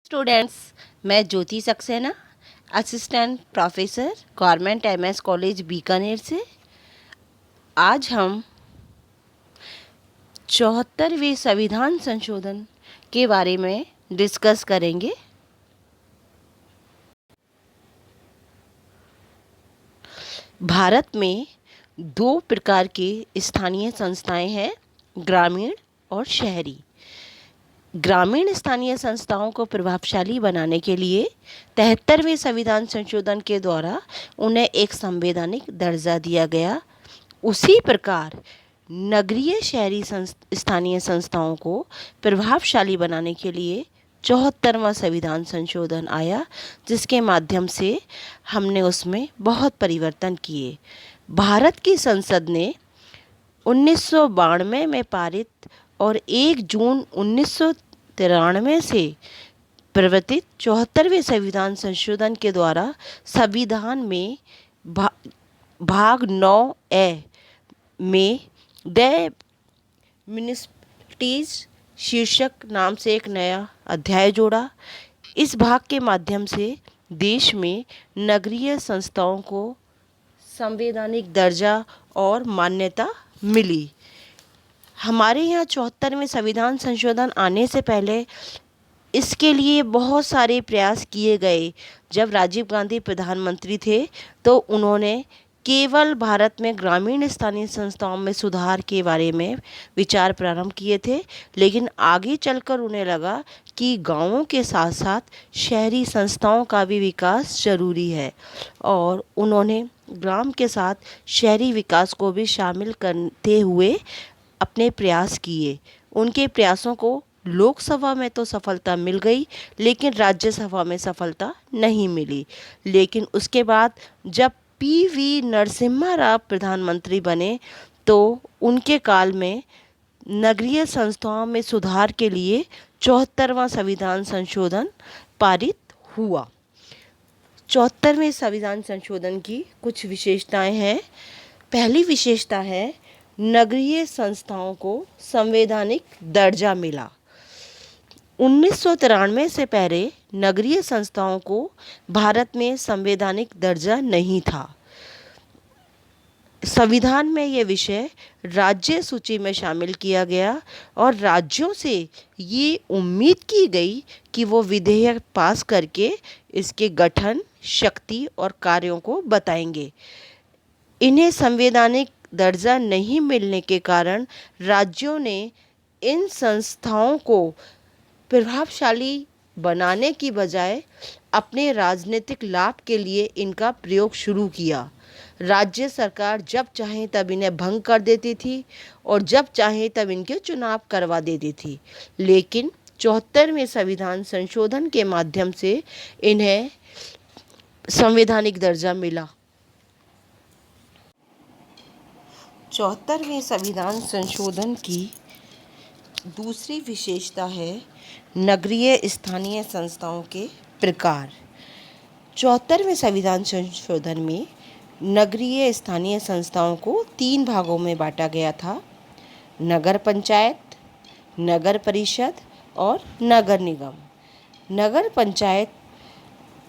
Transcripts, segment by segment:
Students, मैं Jyoti Saxena, assistant professor government MS college Bikaner से। आज हम 74वें संविधान संशोधन के बारे में डिस्कस करेंगे। भारत में दो प्रकार के स्थानीय संस्थाएं हैं, ग्रामीण और शहरी। ग्रामीण स्थानीय संस्थाओं को प्रभावशाली बनाने के लिए 73वें संविधान संशोधन के द्वारा उन्हें एक संवैधानिक दर्जा दिया गया। उसी प्रकार नगरीय शहरी स्थानीय संस्थाओं को प्रभावशाली बनाने के लिए 74वां संविधान संशोधन आया, जिसके माध्यम से हमने उसमें बहुत परिवर्तन किए। भारत की संसद ने 1992 में पारित और 1 जून 1993 से प्रवर्तित 74वें संविधान संशोधन के द्वारा संविधान में भाग 9A में द म्युनिसिपैलिटीज शीर्षक नाम से एक नया अध्याय जोड़ा। इस भाग के माध्यम से देश में नगरीय संस्थाओं को संवैधानिक दर्जा और मान्यता मिली। हमारे यहाँ 74वें संविधान संशोधन आने से पहले इसके लिए बहुत सारे प्रयास किए गए। जब राजीव गांधी प्रधानमंत्री थे तो उन्होंने केवल भारत में ग्रामीण स्थानीय संस्थाओं में सुधार के बारे में विचार प्रारंभ किए थे, लेकिन आगे चलकर उन्हें लगा कि गांवों के साथ साथ शहरी संस्थाओं का भी विकास जरूरी है और उन्होंने ग्राम के साथ शहरी विकास को भी शामिल करते हुए अपने प्रयास किए। उनके प्रयासों को लोकसभा में तो सफलता मिल गई, लेकिन राज्यसभा में सफलता नहीं मिली। लेकिन उसके बाद जब पीवी नरसिम्हा राव प्रधानमंत्री बने तो उनके काल में नगरीय संस्थाओं में सुधार के लिए 74वां संविधान संशोधन पारित हुआ। 74वें संविधान संशोधन की कुछ विशेषताएं हैं। पहली विशेषता है, नगरीय संस्थाओं को संवैधानिक दर्जा मिला। 1993 से पहले नगरीय संस्थाओं को भारत में संवैधानिक दर्जा नहीं था। संविधान में यह विषय राज्य सूची में शामिल किया गया और राज्यों से ये उम्मीद की गई कि वो विधेयक पास करके इसके गठन, शक्ति और कार्यों को बताएंगे। इन्हें संवैधानिक दर्जा नहीं मिलने के कारण राज्यों ने इन संस्थाओं को प्रभावशाली बनाने की बजाय अपने राजनीतिक लाभ के लिए इनका प्रयोग शुरू किया। राज्य सरकार जब चाहे तब इन्हें भंग कर देती थी और जब चाहे तब इनके चुनाव करवा देती थी, लेकिन 74वें संविधान संशोधन के माध्यम से इन्हें संवैधानिक दर्जा मिला। 74वें संविधान संशोधन की दूसरी विशेषता है नगरीय स्थानीय संस्थाओं के प्रकार। 74वें संविधान संशोधन में नगरीय स्थानीय संस्थाओं को 3 भागों में बांटा गया था: नगर पंचायत, नगर परिषद और नगर निगम। नगर पंचायत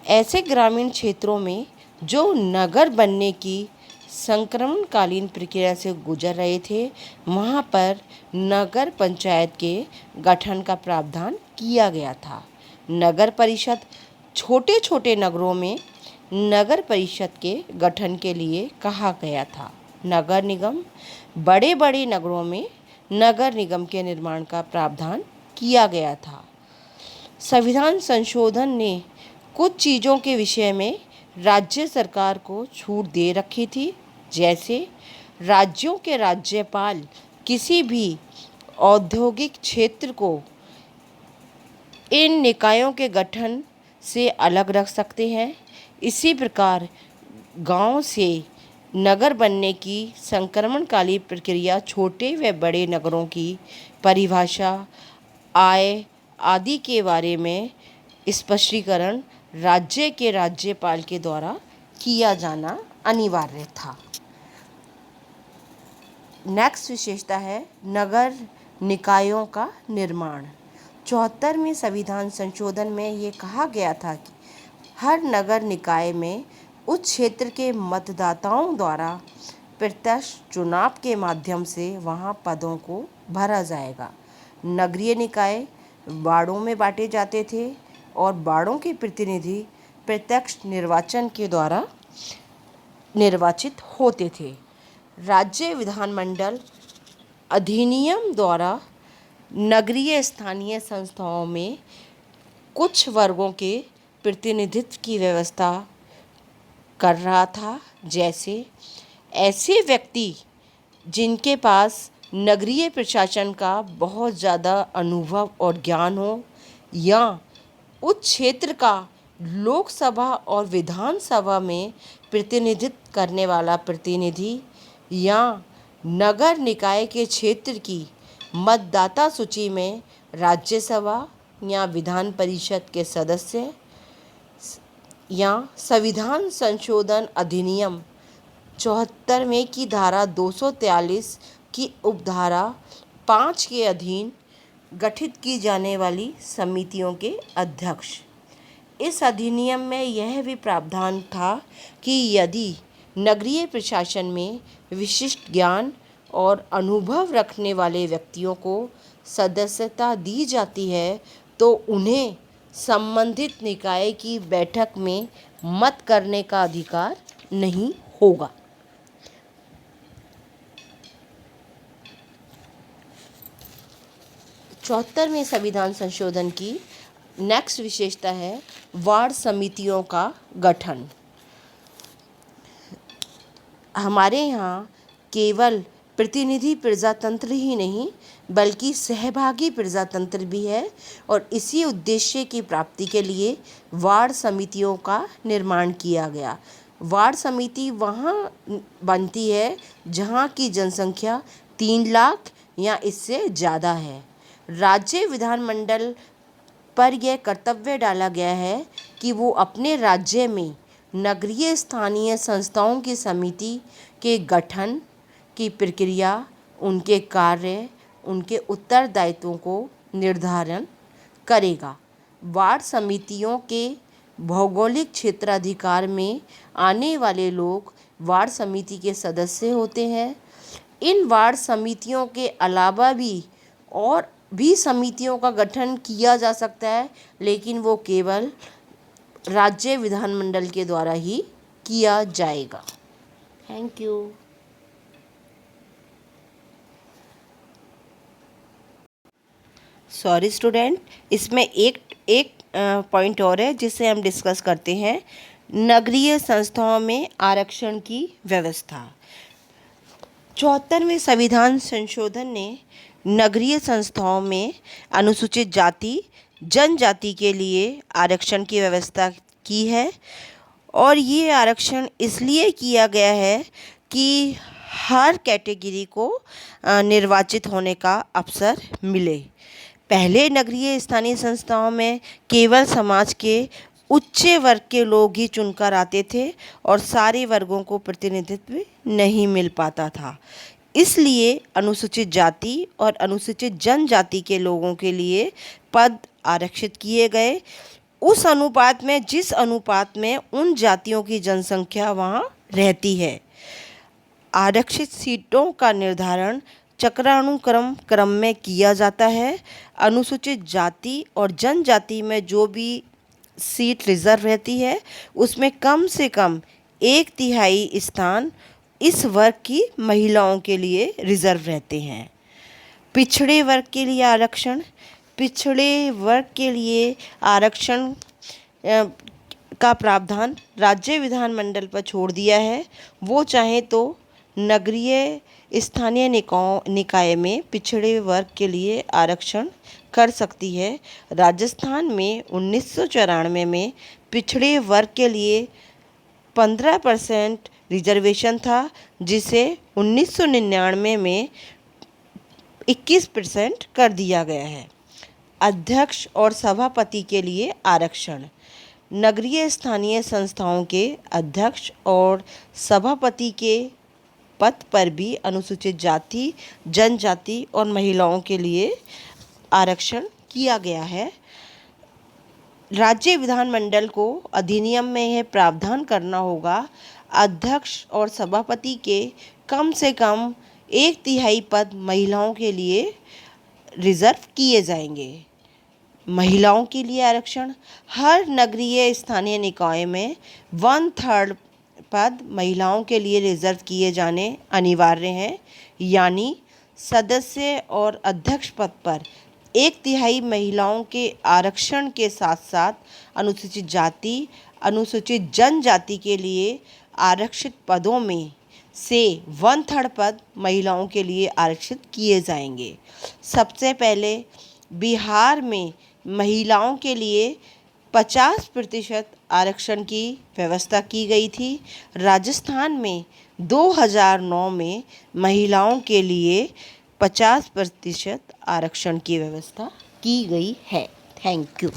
ऐसे ग्रामीण क्षेत्रों में जो नगर बनने की संक्रमणकालीन प्रक्रिया से गुजर रहे थे, वहाँ पर नगर पंचायत के गठन का प्रावधान किया गया था। नगर परिषद छोटे छोटे नगरों में नगर परिषद के गठन के लिए कहा गया था। नगर निगम बड़े बड़े नगरों में नगर निगम के निर्माण का प्रावधान किया गया था। संविधान संशोधन ने कुछ चीज़ों के विषय में राज्य सरकार को छूट दे रखी थी, जैसे राज्यों के राज्यपाल किसी भी औद्योगिक क्षेत्र को इन निकायों के गठन से अलग रख सकते हैं। इसी प्रकार गांव से नगर बनने की संक्रमणकालीन प्रक्रिया छोटे व बड़े नगरों की परिभाषा, आय आदि के बारे में स्पष्टीकरण राज्य के राज्यपाल के द्वारा किया जाना अनिवार्य था। नेक्स्ट विशेषता है नगर निकायों का निर्माण। 74वें संविधान संशोधन में ये कहा गया था कि हर नगर निकाय में उस क्षेत्र के मतदाताओं द्वारा प्रत्यक्ष चुनाव के माध्यम से वहाँ पदों को भरा जाएगा। नगरीय निकाय वार्डों में बांटे जाते थे और वार्डों के प्रतिनिधि प्रत्यक्ष निर्वाचन के द्वारा निर्वाचित होते थे। राज्य विधानमंडल अधिनियम द्वारा नगरीय स्थानीय संस्थाओं में कुछ वर्गों के प्रतिनिधित्व की व्यवस्था कर रहा था, जैसे ऐसे व्यक्ति जिनके पास नगरीय प्रशासन का बहुत ज़्यादा अनुभव और ज्ञान हो, या उस क्षेत्र का लोकसभा और विधानसभा में प्रतिनिधित्व करने वाला प्रतिनिधि, या नगर निकाय के क्षेत्र की मतदाता सूची में राज्यसभा या विधान परिषद के सदस्य, या संविधान संशोधन अधिनियम 74वें की धारा 243 की उपधारा 5 के अधीन गठित की जाने वाली समितियों के अध्यक्ष। इस अधिनियम में यह भी प्रावधान था कि यदि नगरीय प्रशासन में विशिष्ट ज्ञान और अनुभव रखने वाले व्यक्तियों को सदस्यता दी जाती है तो उन्हें संबंधित निकाय की बैठक में मत करने का अधिकार नहीं होगा। चौहत्तरवें संविधान संशोधन की नेक्स्ट विशेषता है वार्ड समितियों का गठन। हमारे यहाँ केवल प्रतिनिधि प्रजातंत्र ही नहीं बल्कि सहभागी प्रजातंत्र भी है, और इसी उद्देश्य की प्राप्ति के लिए वार्ड समितियों का निर्माण किया गया। वार्ड समिति वहाँ बनती है जहाँ की जनसंख्या 3 लाख या इससे ज़्यादा है। राज्य विधानमंडल पर यह कर्तव्य डाला गया है कि वो अपने राज्य में नगरीय स्थानीय संस्थाओं की समिति के गठन की प्रक्रिया, उनके कार्य, उनके उत्तरदायित्वों को निर्धारण करेगा। वार्ड समितियों के भौगोलिक क्षेत्राधिकार में आने वाले लोग वार्ड समिति के सदस्य होते हैं। इन वार्ड समितियों के अलावा भी और भी समितियों का गठन किया जा सकता है, लेकिन वो केवल राज्य विधानमंडल के द्वारा ही किया जाएगा। Thank you. सॉरी स्टूडेंट, इसमें एक पॉइंट और है जिसे हम डिस्कस करते हैं, नगरीय संस्थाओं में आरक्षण की व्यवस्था। 74वें संविधान संशोधन ने नगरीय संस्थाओं में अनुसूचित जाति जनजाति के लिए आरक्षण की व्यवस्था की है, और ये आरक्षण इसलिए किया गया है कि हर कैटेगरी को निर्वाचित होने का अवसर मिले। पहले नगरीय स्थानीय संस्थाओं में केवल समाज के उच्च वर्ग के लोग ही चुनकर आते थे और सारे वर्गों को प्रतिनिधित्व नहीं मिल पाता था। इसलिए अनुसूचित जाति और अनुसूचित जनजाति के लोगों के लिए पद आरक्षित किए गए उस अनुपात में जिस अनुपात में उन जातियों की जनसंख्या वहाँ रहती है। आरक्षित सीटों का निर्धारण चक्रानुक्रम क्रम में किया जाता है। अनुसूचित जाति और जनजाति में जो भी सीट रिजर्व रहती है उसमें कम से कम 1/3 स्थान इस वर्ग की महिलाओं के लिए रिजर्व रहते हैं। पिछड़े वर्ग के लिए आरक्षण, पिछड़े वर्ग के लिए आरक्षण का प्रावधान राज्य विधानमंडल पर छोड़ दिया है। वो चाहे तो नगरीय स्थानीय निकाय में पिछड़े वर्ग के लिए आरक्षण कर सकती है। राजस्थान में 1994 में पिछड़े वर्ग के लिए 15% रिजर्वेशन था, जिसे 1999 में 21% कर दिया गया है। अध्यक्ष और सभापति के लिए आरक्षण। नगरीय स्थानीय संस्थाओं के अध्यक्ष और सभापति के पद पर भी अनुसूचित जाति जनजाति और महिलाओं के लिए आरक्षण किया गया है। राज्य विधानमंडल को अधिनियम में यह प्रावधान करना होगा, अध्यक्ष और सभापति के कम से कम 1/3 पद महिलाओं के लिए रिजर्व किए जाएंगे। महिलाओं के लिए आरक्षण, हर नगरीय स्थानीय निकाय में 1/3 पद महिलाओं के लिए रिजर्व किए जाने अनिवार्य हैं, यानी सदस्य और अध्यक्ष पद पर 1/3 महिलाओं के आरक्षण के साथ साथ अनुसूचित जाति, अनुसूचित जनजाति के लिए आरक्षित पदों में से 1/3 पद महिलाओं के लिए आरक्षित किए जाएंगे। सबसे पहले बिहार में महिलाओं के लिए 50% आरक्षण की व्यवस्था की गई थी। राजस्थान में 2009 में महिलाओं के लिए 50% आरक्षण की व्यवस्था की गई है। Thank you.